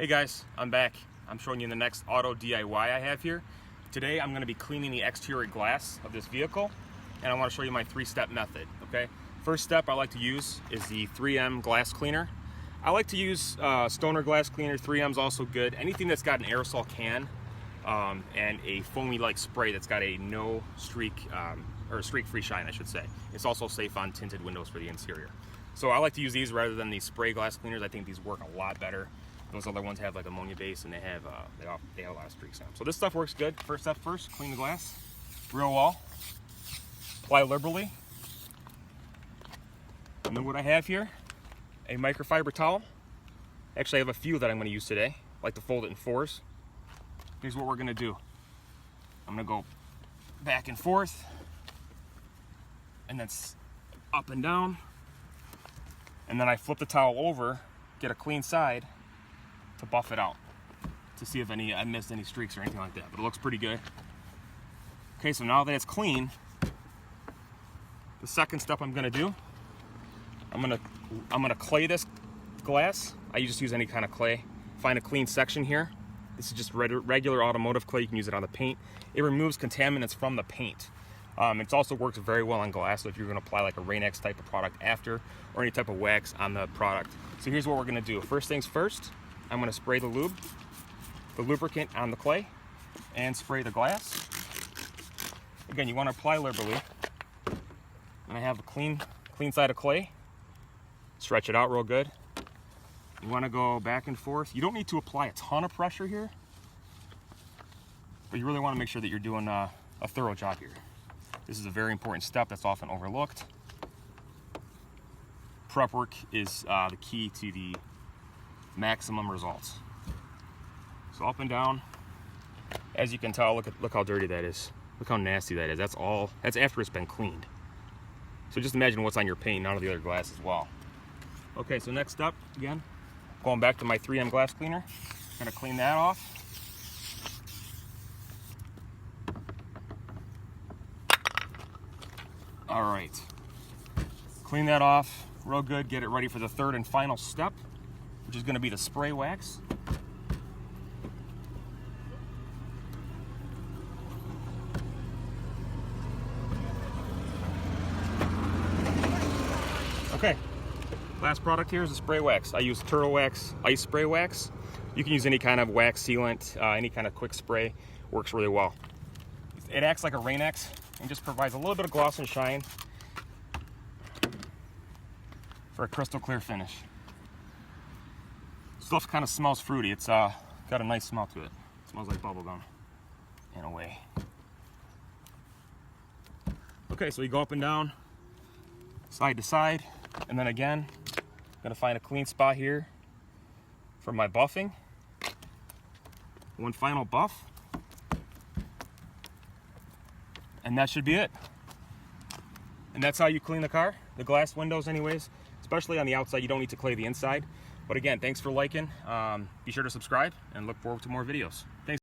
Hey guys, I'm back. I'm showing you the next auto DIY I have here. Today I'm going to be cleaning the exterior glass of this vehicle, and I want to show you my three-step method, okay? First step I like to use is the 3M glass cleaner. I like to use Stoner glass cleaner. 3M's also good. Anything that's got an aerosol can and a foamy-like spray that's got a no streak, or streak-free shine, I should say. It's also safe on tinted windows for the interior. So I like to use these rather than these spray glass cleaners. I think these work a lot better. Those other ones have like ammonia base and they have a lot of streaks on them. So this stuff works good. First step first, clean the glass real well. Apply liberally. And then what I have here, a microfiber towel. Actually, I have a few that I'm going to use today. I like to fold it in fours. Here's what we're going to do. I'm going to go back and forth, and then up and down. And then I flip the towel over, get a clean side to buff it out to see if I missed any streaks or anything like that. But it looks pretty good. Okay, so now that it's clean, the second step I'm going to do, I'm gonna clay this glass. I just use any kind of clay. Find a clean section here. This is just regular automotive clay. You can use it on the paint. It removes contaminants from the paint. It also works very well on glass, so if you're going to apply like a Rain-X type of product after, or any type of wax on the product. So here's what we're going to do. First things first, I'm going to spray the lubricant on the clay, and spray the glass. Again, you want to apply liberally. And I have a clean side of clay. Stretch it out real good. You want to go back and forth. You don't need to apply a ton of pressure here, but you really want to make sure that you're doing a thorough job here. This is a very important step that's often overlooked. Prep work is the key to the maximum results. So up and down. As you can tell, look how dirty that is. Look how nasty that is. That's after it's been cleaned. So just imagine what's on your paint and on the other glass as well. Okay, so next up, again, going back to my 3M glass cleaner. Gonna clean that off. All right, clean that off real good, get it ready for the third and final step, which is gonna be the spray wax. Okay, last product here is the spray wax. I use Turtle Wax Ice Spray Wax. You can use any kind of wax sealant, any kind of quick spray, works really well. It acts like a Rain-X and just provides a little bit of gloss and shine for a crystal clear finish. Stuff kind of smells fruity. It's got a nice smell to it. It smells like bubble gum in a way. Okay, so you go up and down, side to side, and then again, I'm gonna find a clean spot here for my buffing. One final buff. And that should be it. And that's how you clean the car, the glass windows anyways, especially on the outside. You don't need to clay the inside. But again, thanks for liking. Be sure to subscribe and look forward to more videos.